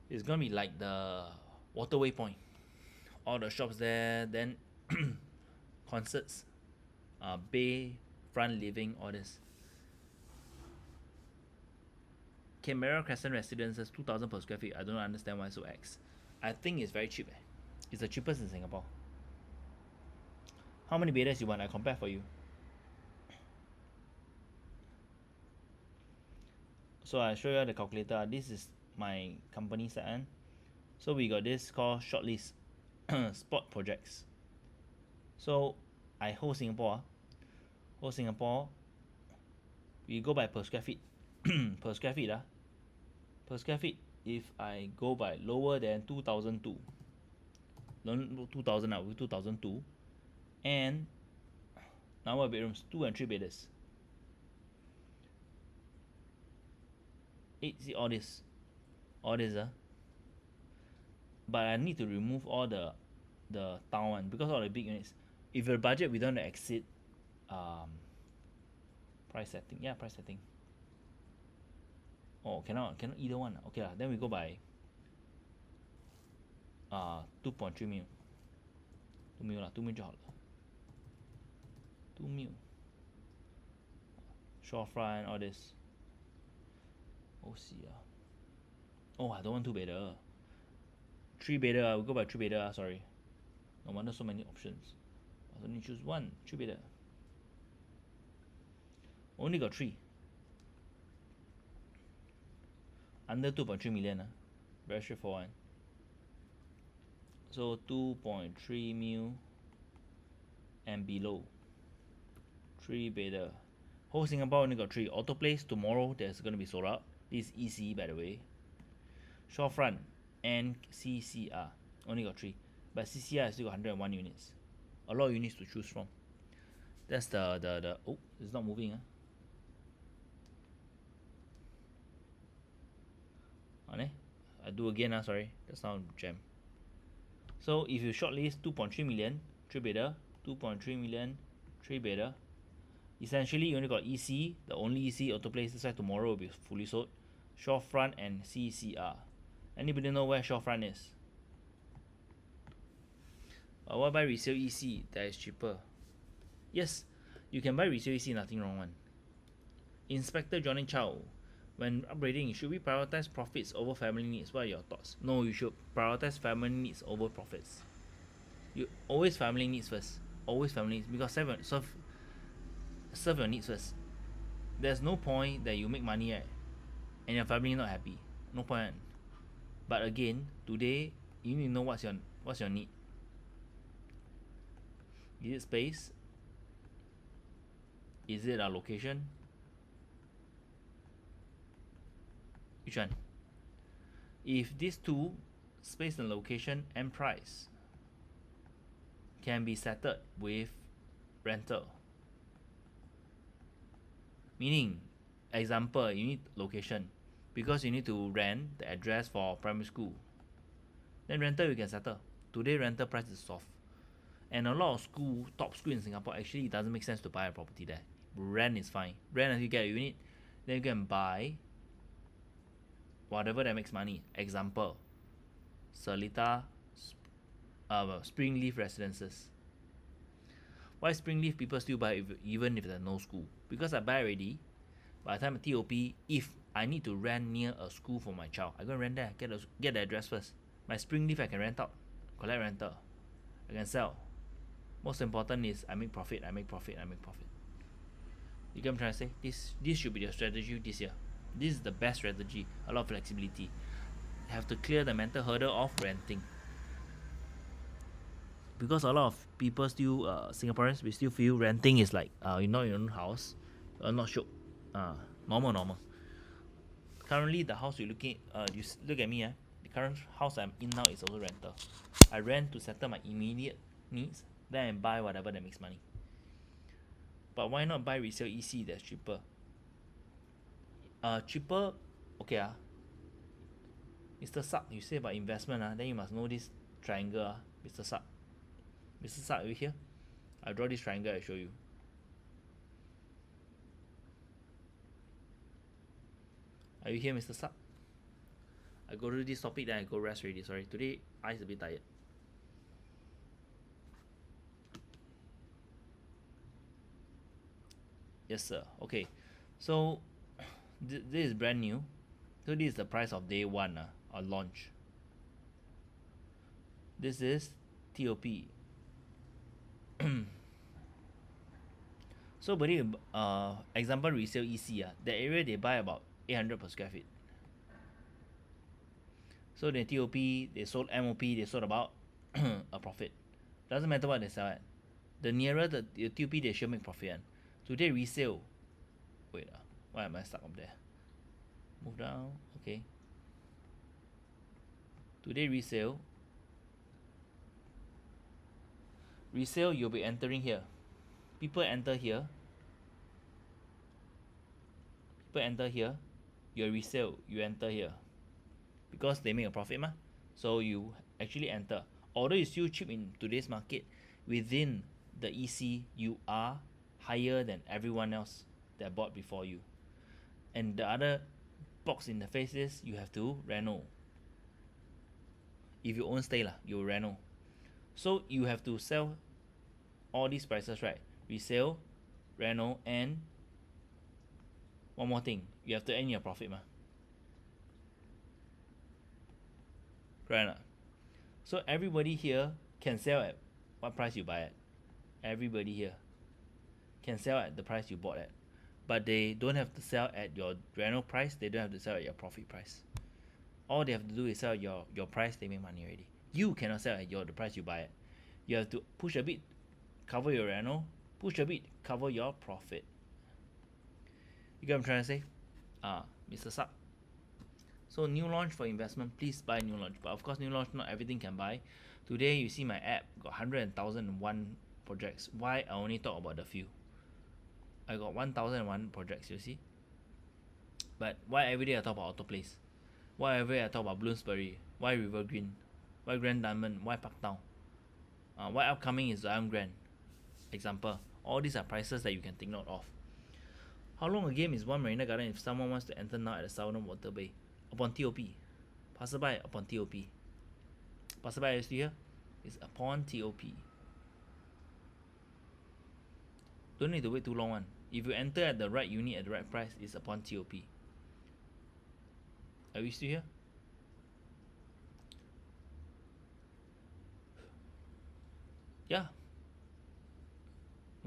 It's gonna be like the Waterway Point. All the shops there, then concerts, bay, front living, all this. Canberra Crescent residences, 2,000 per square feet. I don't understand why so X. I think it's very cheap. It's the cheapest in Singapore. How many bedders you want? I compare for you. So I show you the calculator. This is my company side. So we got this called shortlist spot projects. So I whole Singapore. We go by per square feet. Per square feet. Per square feet, if I go by lower than 2002, 2000 now, 2002, and number of bedrooms, 2 and 3 bedders. 8, see all this, but I need to remove all the town one because all the big units. If your budget we don't exceed price setting, price setting. Oh, cannot either one. Okay lah, then we go by 2.3 mil. 2 mil啦，2 mil 就好了。2 mil. Shorefront, all this. OC Oh, I don't want 2 bedder. 3 bedder, we go by 3 bedder. Sorry. No wonder so many options. I only choose 1 3 bedder. Only got 3. Under 2.3 million. Very straightforward. So 2.3 mil and below. 3 bedder. Whole Singapore only got 3. Auto Place tomorrow there's gonna be sold out. This is EC by the way. Shorefront and CCR only got 3. But CCR still got 101 units. A lot of units to choose from. That's the oh, it's not moving. I do again, sorry, that's not jam. So if you shortlist 2.3 million 3 bedder, 2.3 million 3 bedder, essentially you only got EC, the only EC auto place. That's why tomorrow will be fully sold. Shorefront and CCR. Anybody know where Shorefront is? Why buy resale EC that is cheaper? Yes, you can buy resale EC, nothing wrong one. Inspector Johnny Chow, when upgrading, should we prioritize profits over family needs? What are your thoughts? No, you should prioritize family needs over profits. You always family needs first. Always family needs, because serve your needs first. There's no point that you make money and your family not happy. No point. But again, today you need to know what's your need. Is it space? Is it a location? Which one? If these two, space and location and price, can be settled with rental, meaning, example, you need location because you need to rent the address for primary school, then rental you can settle. Today rental price is soft, and a lot of top school in Singapore, actually it doesn't make sense to buy a property there. Rent is fine. Rent until you get a unit, then you can buy whatever that makes money. Example, Seletar, Springleaf Residences. Why Springleaf people still buy even if there's no school? Because I buy already. By the time TOP, if I need to rent near a school for my child, I go and rent there. Get the address first. My Springleaf I can rent out, collect rental, I can sell. Most important is I make profit. I make profit. You get what I'm trying to say? This should be your strategy this year. This is the best strategy. A lot of flexibility. Have to clear the mental hurdle of renting. Because a lot of people still Singaporeans, we still feel renting is like you know your own house, not sure. Normal. Currently the house you're looking you look at me, the current house I'm in now is also rental. I rent to settle my immediate needs, then I buy whatever that makes money. But why not buy resale EC that's cheaper? Cheaper, okay Mr. Sak, you say about investment then you must know this triangle Mr. Sak. Mr. Sak, are you here? I draw this triangle, I show you. Are you here, Mr. Sak? I go to this topic, then I go rest already. Sorry, today eyes a bit tired. Yes, sir. Okay, so this is brand new. So this is the price of day one or launch. This is TOP. So, but example resale EC that area they buy about 800 per square feet. So the TOP they sold MOP they sold about a profit. Doesn't matter what they sell at. The nearer the TOP they should make profit. Today resale. Wait, why am I stuck up there? Move down. Okay. Today resale. Resale you'll be entering here. People enter here. You resale, you enter here. Because they make a profit so you actually enter. Although it's still cheap in today's market, within the EC you are higher than everyone else that bought before you. And the other box in the face is you have to reno. If you own stay you reno. So you have to sell all these prices, right? Resale, reno, and one more thing, you have to earn your profit Right? So everybody here can sell at what price you buy at. Everybody here can sell at the price you bought at. But they don't have to sell at your reno price, they don't have to sell at your profit price. All they have to do is sell your price, they make money already. You cannot sell at the price you buy at. You have to push a bit, cover your reno, push a bit, cover your profit. You get what I'm trying to say? Mr. Sak. So new launch for investment, please buy new launch. But of course new launch not everything can buy. Today you see my app got 100,001 projects. Why I only talk about a few? I got 1,001 projects, you see? But why everyday I talk about Autoplace? Why everyday I talk about Bloomsbury? Why River Green? Why Grand Diamond? Why Parktown? Why upcoming is Zion Grand? Example. All these are prices that you can take note of. How long a game is one Marina Garden if someone wants to enter now at the Southern Water Bay? Upon TOP. Passerby upon TOP. Passerby, are you still here? It's upon TOP. Don't need to wait too long If you enter at the right unit at the right price, it's upon TOP. Are you still here? Yeah.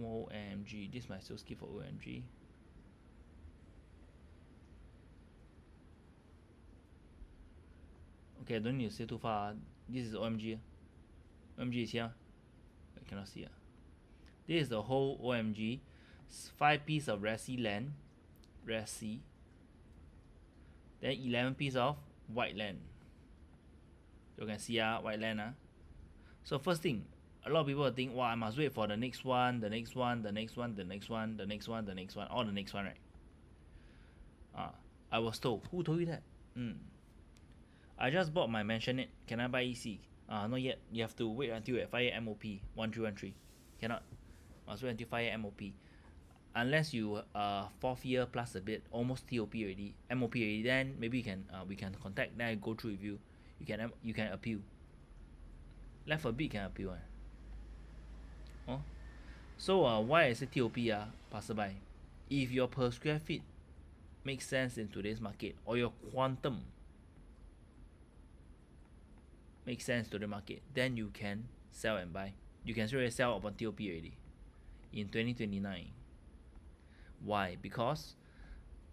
OMG. This might still skip for OMG. Okay, I don't need to say too far. This is OMG. OMG is here. I cannot see. This is the whole OMG. 5 pieces of Resi land. Resi. Then 11 pieces of white land. You can see white land. So first thing, a lot of people think, wow, I must wait for the next one, the next one, the next one, the next one, the next one, the next one, all the next one, right? I was told. Who told you that? I just bought my mansionette. Can I buy EC? Not yet. You have to wait until at 5 MOP 1313. Cannot. Must wait until 5 MOP. unless you fourth year plus a bit, almost TOP already, MOP already, then maybe we can contact, then I go through with you. You can appeal. Left a bit can appeal one. Oh. So why I say TOP passerby? If your per square feet makes sense in today's market, or your quantum makes sense to the market, then you can sell and buy. You can straight away sell upon TOP already in 2029. Why? Because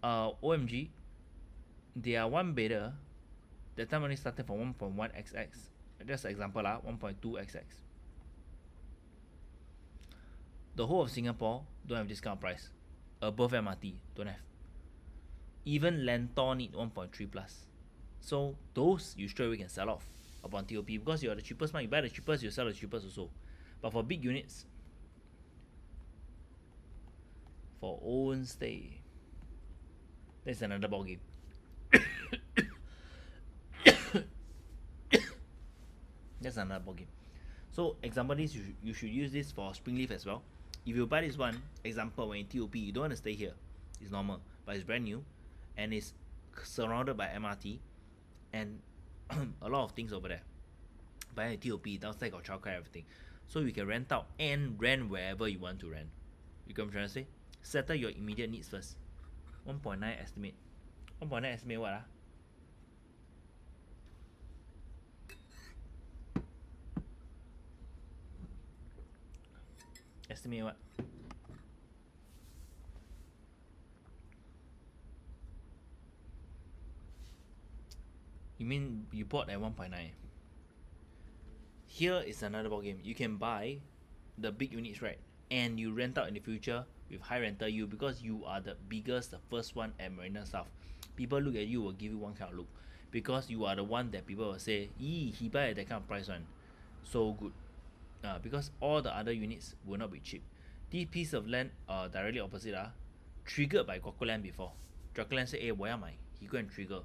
OMG, they are one beta. That time only started from 1.1xx. Just an example 1.2xx. The whole of Singapore don't have this kind of price. Above MRT don't have. Even Lentor need 1.3 plus. So those you straight away can sell off upon TOP because you are the cheapest one. You buy the cheapest, you sell the cheapest also. But for big units, for own stay, that's another ball game. That's another ball game. So example this, you should use this for Springleaf as well. If you buy this one, example when in TOP, you don't want to stay here. It's normal, but it's brand new, and it's surrounded by MRT, and a lot of things over there. Buy a TOP, downstairs got childcare, everything. So you can rent out and rent wherever you want to rent. You get what I'm trying to say? Settle your immediate needs first. 1.9 estimate. 1.9 estimate what? Estimate what? You mean you bought at 1.9? Here is another ballgame. You can buy the big units, right? And you rent out in the future with high rental yield because you are the biggest, the first one at Marina South. People look at you will give you one kind of look because you are the one that people will say, he buy at that kind of price one. So good. Because all the other units will not be cheap. This piece of land directly opposite triggered by Gokuland before. Gokuland said, 我要买. He go and trigger.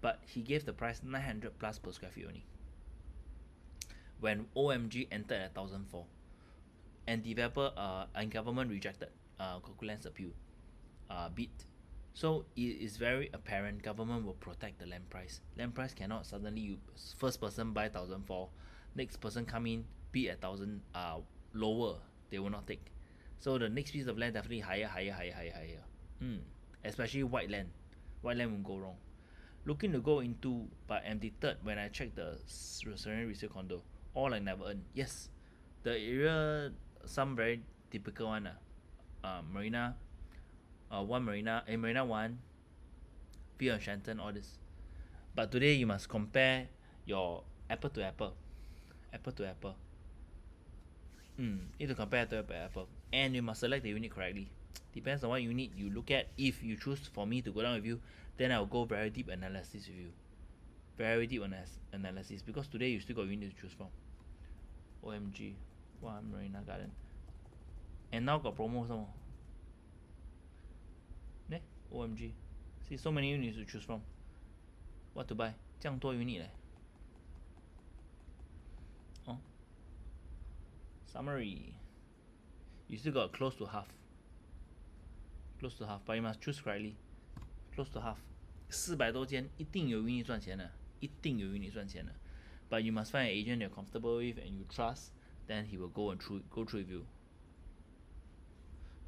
But he gave the price 900 plus per square feet only. When OMG entered at 1,004. And developer and government rejected Gokuland's appeal bid. So it is very apparent government will protect the land price. Land price cannot suddenly you first person buy 1,004, next person come in bid at 1,000 lower, they will not take. So the next piece of land definitely higher. Especially white land. White land won't go wrong. Looking to go into, but I'm deterred when I check the surrounding resale condo. All like never earn. Yes, the area some very typical one Marina, Marina 1, View of Shenton, all this. But today you must compare your apple to apple. Need to compare apple to apple, and you must select the unit correctly. Depends on what unit you look at. If you choose for me to go down with you, then I'll go very deep analysis with you. Very deep analysis because today you still got unit to choose from. OMG, one Marina Garden, and now got promo some more. OMG, see so many units to choose from. What to buy? 这样多 unit Summary. You still got close to half, but you must choose correctly. Close to half. 400多间一定有 unit 赚钱的，一定有 unit 赚钱的。But you must find an agent you're comfortable with and you trust, then he will go through with you.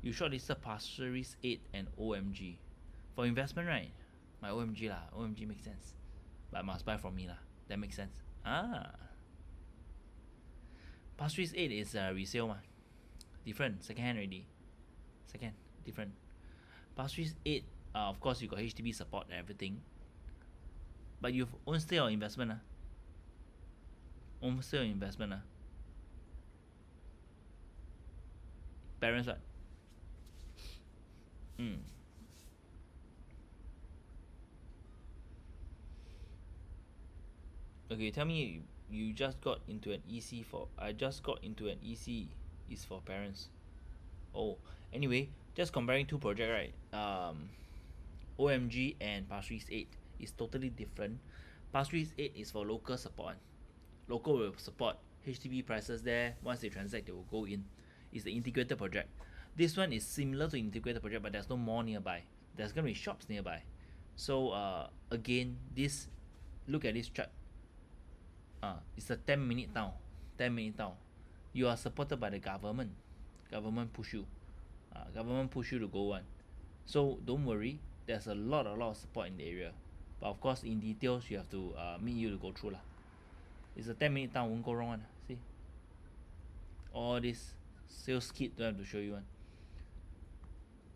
You shortlisted Pasir Ris 8 and OMG. For investment, right? My OMG lah. OMG makes sense. But must buy from me lah. That makes sense. Pasir Ris 8 is resale mah. Different. Second hand already. Different. Pasir Ris 8, of course you got HDB support and everything. But you've own stay or investment Own stay or investment Parents what? Okay, tell me you just got into an EC for. I just got into an EC is for parents. Oh, anyway, just comparing two projects, right? OMG and Pasir Ris 8 is totally different. Pasir Ris 8 is for local support. Local will support HDB prices there. Once they transact, they will go in. It's the integrated project. This one is similar to integrated project, but there's no mall nearby. There's gonna be shops nearby. So again, this look at this chart. It's a 10-minute town. 10-minute town. You are supported by the government. Government push you. Government push you to go one. So don't worry. There's a lot of support in the area. But of course, in details, you have to meet you to go through lah. It's a 10-minute town. Won't go wrong one. See. All this sales kit don't have to show you one.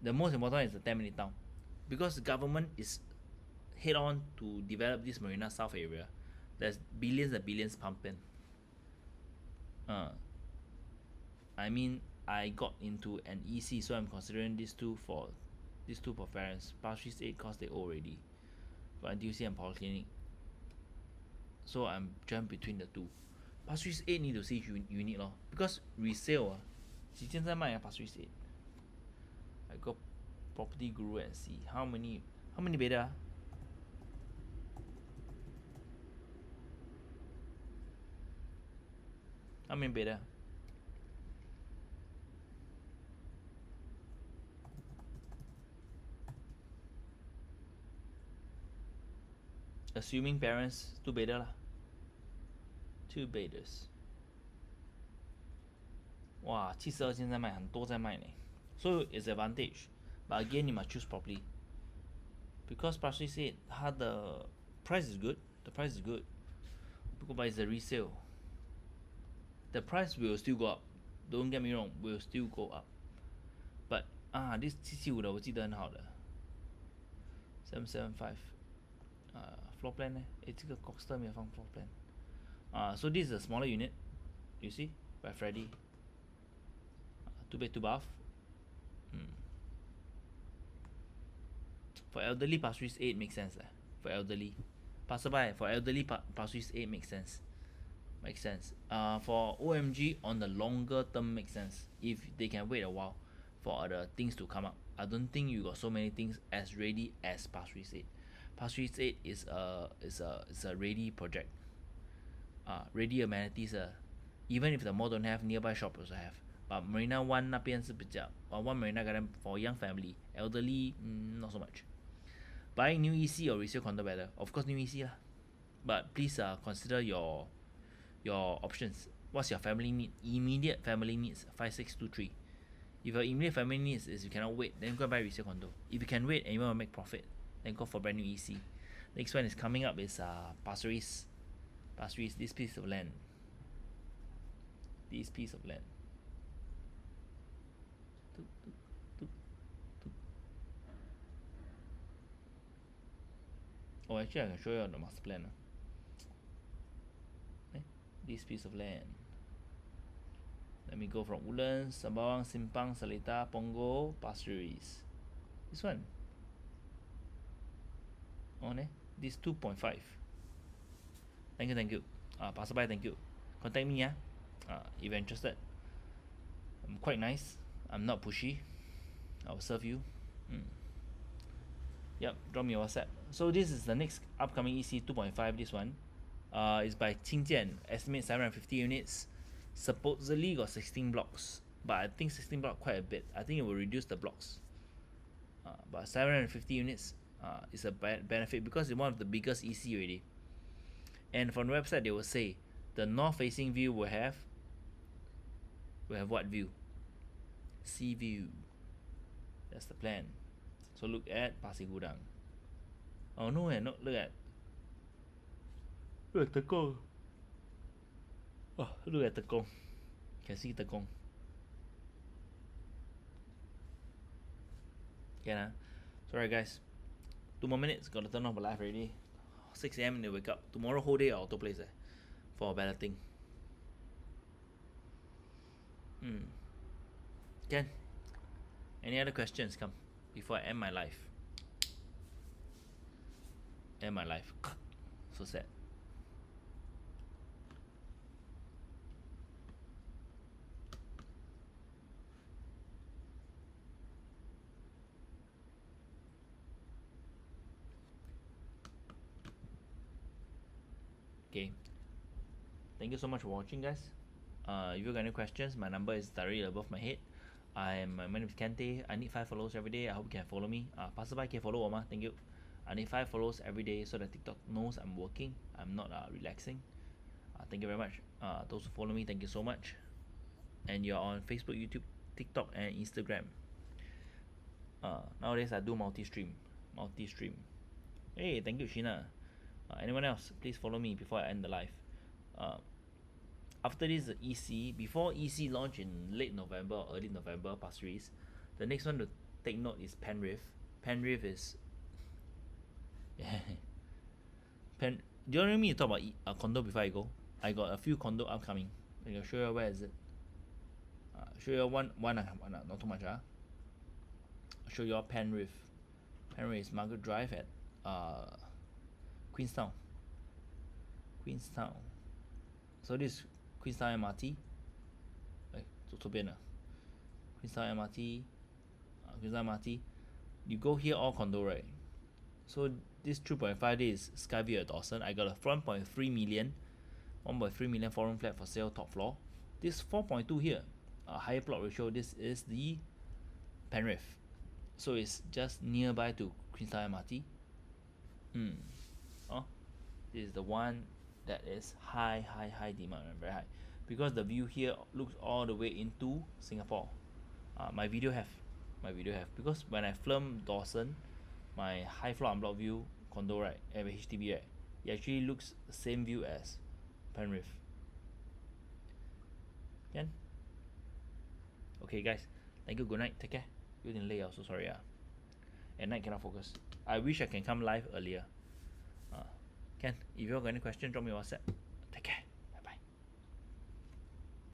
The most important is the 10-minute town, because the government is head on to develop this Marina South area. There's billions and billions pumping. I mean, I got into an EC, so I'm considering these two for parents. Pasir Ris 8 cause they already for NTUC and Polyclinic. So I'm jumped between the two. Pasir Ris 8 need to see unit lor, because resale 几间在卖Pasir Ris 8. I go property guru and see how many bidder. How many bidder? Assuming parents 2 bidder lah. 2 bidders. 哇，72间在卖，很多在卖呢。So it's advantage, but again you must choose properly. Because Pasir Ris 8 它的 price is good, the price is good. But it's a resale. The price will still go up. Don't get me wrong, will still go up. But this 775的我记得很好的。775 floor plan 呢？这个 Coxter 没有放 floor plan. So this is a smaller unit. You see, by Freddy. 2 bed 2 bath. For elderly, Pasir Ris 8 makes sense. For elderly, passerby, for elderly, Pasir Ris 8 makes sense. Makes sense. For OMG on the longer term makes sense if they can wait a while for other things to come up. I don't think you got so many things as ready as Pasir Ris 8. Pasir Ris 8 is a ready project. Ready amenities. Even if the mall don't have, nearby shop also have. But Marina 1 那边是比较 One Marina Garden for young family, elderly not so much. Buying new EC or resale condo better? Of course new EC lah. But please consider your options. What's your family need? Immediate family needs 5623. If your immediate family needs is you cannot wait, then go buy resale condo. If you can wait and you want to make profit, then go for brand new EC. Next one is coming up is Pasir Ris. Pasir Ris, this piece of land. This piece of land. Oh, actually I can show you the master plan. This piece of land. Let me go from Woodlands, Sembawang, Simpang, Seletar, Punggol, Pasir Ris. This one. Oh, this 2.5. Thank you. Passerby, thank you. Contact me, if you're interested. I'm quite nice. I'm not pushy. I'll serve you. Yep, drop me a WhatsApp. So this is the next upcoming EC 2.5. This one is by Qingjian. Estimate 750 units. Supposedly got 16 blocks, but I think 16 blocks quite a bit. I think it will reduce the blocks. But 750 units is a benefit because it's one of the biggest EC already. And from the website they will say the north-facing view will have what view? Sea view. That's the plan. So look at Pasir Gudang. Oh no, look at Tekong. Oh, look at Tekong. Can see Tekong. Sorry guys. 2 more minutes. Got to turn off the live already. 6 a.m. they wake up. Tomorrow whole day auto plays for balloting. Ken, any other questions? Come before I end my life. End my life. So sad. Okay. Thank you so much for watching, guys. If you got any questions, my number is directly above my head. My name is Kente. I need 5 followers every day. I hope you can follow me. Passerby can follow Oma. Thank you. I need 5 followers every day so that TikTok knows I'm working. I'm not relaxing. Thank you very much. Those who follow me, thank you so much. And you're on Facebook, YouTube, TikTok, and Instagram. Nowadays I do multi-stream. Hey, thank you, Sheena. Anyone else? Please follow me before I end the live. After this, the EC. Before EC launch in late November or early November, Pasir Ris, the next one to take note is Penrith. Penrith is. Do you want me to talk about a condo before I go? I got a few condo upcoming. I can show you where is it. Show you one, not too much. I'll show you all Penrith. Penrith is Margaret Drive at Queenstown. So this Queenstown MRT. 左边 Queenstown MRT. Queenstown MRT. You go here all condo, right? So this 3.5 is Skyview at Dawson. I got a 1.3 million 4-room flat for sale, top floor. This 4.2 here, a higher plot ratio. This is the Penrith. So it's just nearby to Queenstown MRT. This is the one that is high demand, very high, because the view here looks all the way into Singapore. My video have because when I film Dawson, my high floor unblocked view condo, right, at HDB, right, it actually looks the same view as Penrith. Can? Okay guys, thank you, good night, take care. 有点累 so sorry. At night cannot focus. I wish I can come live earlier. Can, if you have any question, drop me a WhatsApp.